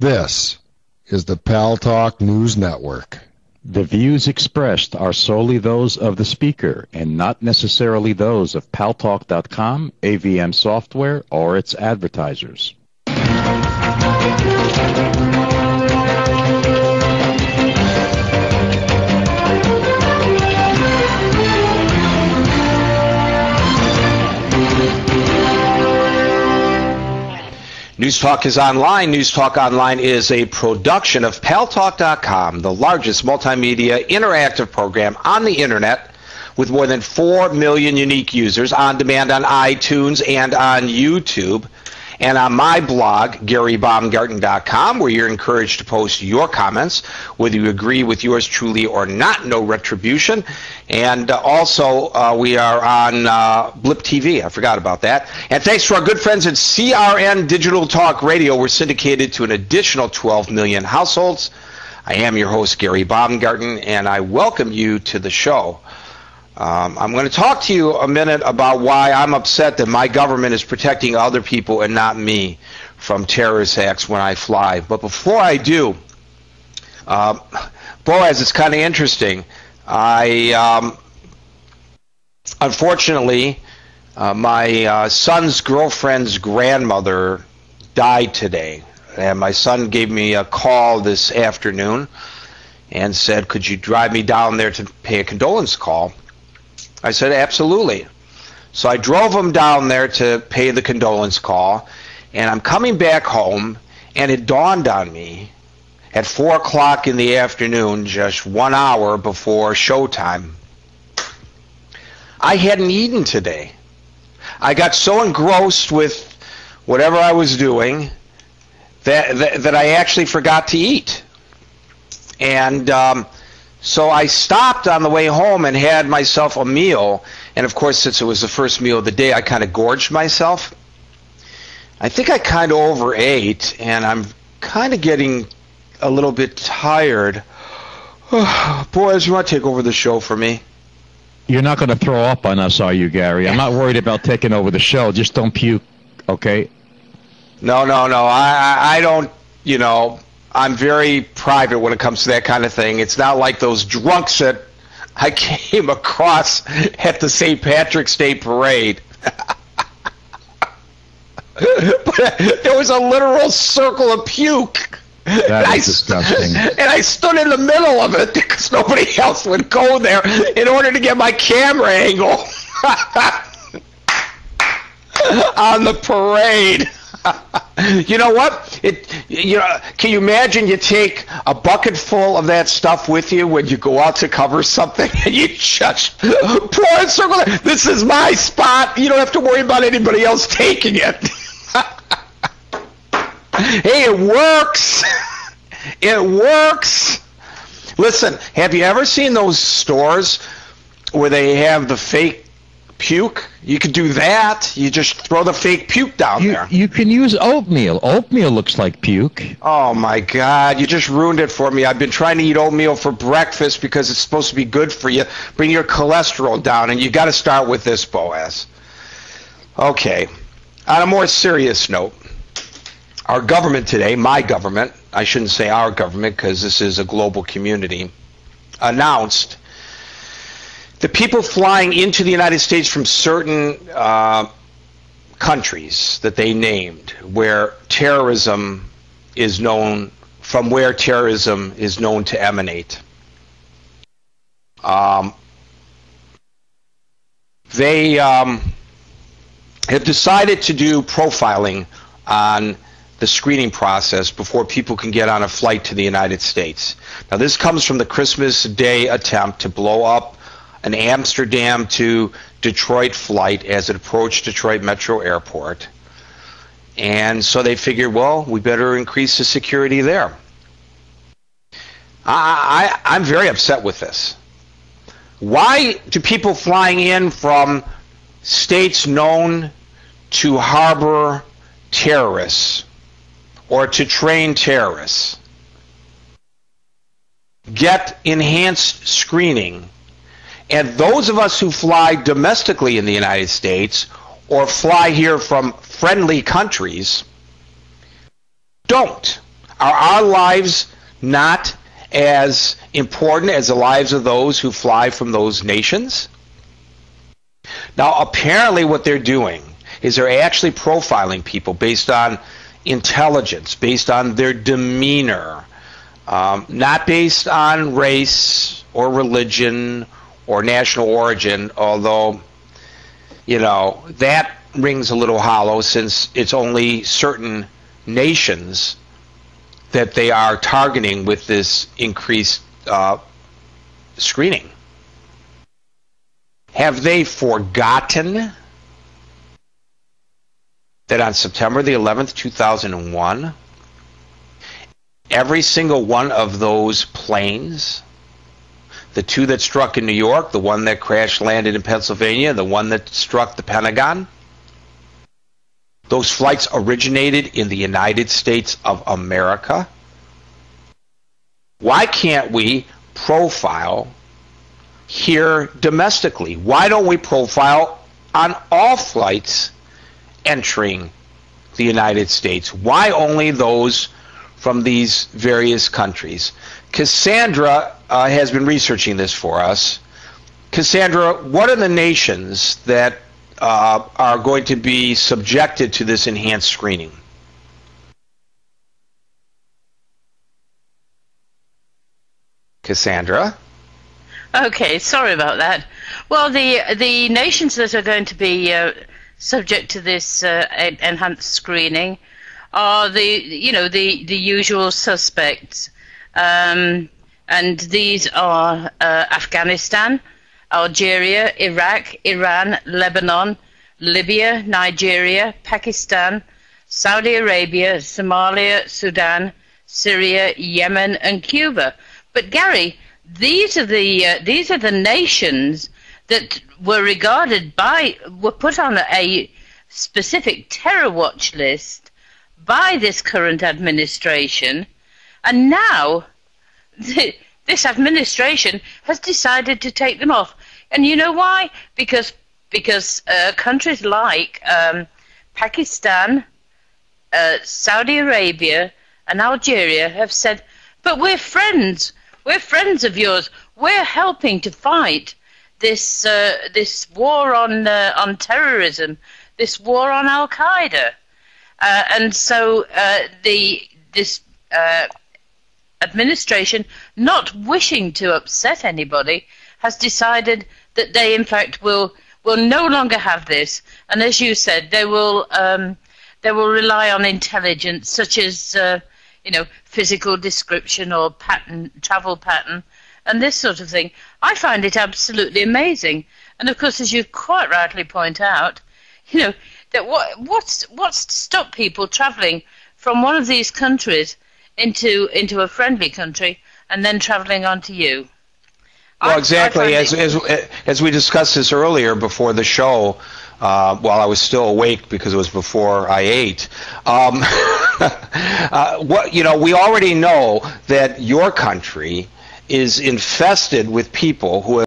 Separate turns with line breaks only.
This is the Pal Talk News Network.
The views expressed are solely those of the speaker and not necessarily those of paltalk.com, AVM Software, or its advertisers.
News Talk is online. News Talk Online is a production of paltalk.com, the largest multimedia interactive program on the internet with more than 4 million unique users on demand on iTunes and on YouTube. And on my blog, GaryBaumgarten.com, where you're encouraged to post your comments, whether you agree with yours truly or not, no retribution. And also, we are on Blip TV. I forgot about that. And thanks to our good friends at CRN Digital Talk Radio, we're syndicated to an additional 12 million households. I am your host, Gary Baumgarten, and I welcome you to the show. I'm going to talk to you a minute about why I'm upset that my government is protecting other people and not me from terrorist acts when I fly. But before I do, Boaz, it's kind of interesting. Unfortunately, my son's girlfriend's grandmother died today. And my son gave me a call this afternoon and said, could you drive me down there to pay a condolence call? I said, absolutely. So I drove him down there to pay the condolence call, and I'm coming back home, and it dawned on me at 4 o'clock in the afternoon, just 1 hour before showtime, I hadn't eaten today. I got so engrossed with whatever I was doing that I actually forgot to eat. And so I stopped on the way home and had myself a meal. And, of course, since it was the first meal of the day, I kind of gorged myself. I think I kind of overate, and I'm kind of getting a little bit tired. Boys, you want to take over the show for me?
You're not going to throw up on us, are you, Gary? I'm not worried about taking over the show. Just don't puke, okay?
No. I don't, I'm very private when it comes to that kind of thing. It's not like those drunks that I came across at the St. Patrick's Day parade. But there was a literal circle of puke.
That is disgusting.
And I stood in the middle of it because nobody else would go there in order to get my camera angle on the parade. You know what? Can you imagine you take a bucket full of that stuff with you when you go out to cover something and you just pour a circle? This is my spot. You don't have to worry about anybody else taking it. Hey, it works. It works. Listen, have you ever seen those stores where they have the fake puke? You could do that. You just throw the fake puke down there.
You can use oatmeal. Oatmeal looks like puke.
Oh, my God. You just ruined it for me. I've been trying to eat oatmeal for breakfast because it's supposed to be good for you. Bring your cholesterol down, and you got to start with this, Boaz. Okay. On a more serious note, our government today, my government, I shouldn't say our government because this is a global community, announced the people flying into the United States from certain countries that they named where terrorism is known, from where terrorism is known to emanate. They have decided to do profiling on the screening process before people can get on a flight to the United States. Now, this comes from the Christmas Day attempt to blow up an Amsterdam to Detroit flight as it approached Detroit Metro Airport. And so they figured, well, we better increase the security there. I'm very upset with this. Why do people flying in from states known to harbor terrorists or to train terrorists get enhanced screening, and those of us who fly domestically in the United States or fly here from friendly countries don't? Are our lives not as important as the lives of those who fly from those nations? Now, apparently what they're doing is they're actually profiling people based on intelligence, based on their demeanor, not based on race or religion or national origin, although, you know, that rings a little hollow since it's only certain nations that they are targeting with this increased screening. Have they forgotten that on September the 11th, 2001, every single one of those planes, the two that struck in New York, the one that crash landed in Pennsylvania, the one that struck the Pentagon, those flights originated in the United States of America? Why can't we profile here domestically? Why don't we profile on all flights entering the United States? Why only those from these various countries? Cassandra has been researching this for us. Cassandra, what are the nations that are going to be subjected to this enhanced screening? Cassandra?
Okay, sorry about that. Well, the nations that are going to be subject to this enhanced screening are the usual suspects, and these are Afghanistan, Algeria, Iraq, Iran, Lebanon, Libya, Nigeria, Pakistan, Saudi Arabia, Somalia, Sudan, Syria, Yemen, and Cuba. But Gary, these are the nations that were put on a specific terror watch list by this current administration, and now this administration has decided to take them off. And you know why? Because countries like Pakistan, Saudi Arabia, and Algeria have said, but we're friends. We're friends of yours. We're helping to fight this war on terrorism, this war on Al Qaeda, and so this administration, not wishing to upset anybody, has decided that they, in fact, will no longer have this. And as you said, they will rely on intelligence, such as physical description or travel pattern, and this sort of thing. I find it absolutely amazing. And of course, as you quite rightly point out, that what's to stop people travelling from one of these countries into a friendly country and then travelling on to you?
Well, exactly. As we discussed this earlier before the show, while I was still awake because it was before I ate. We already know that your country is infested with people who have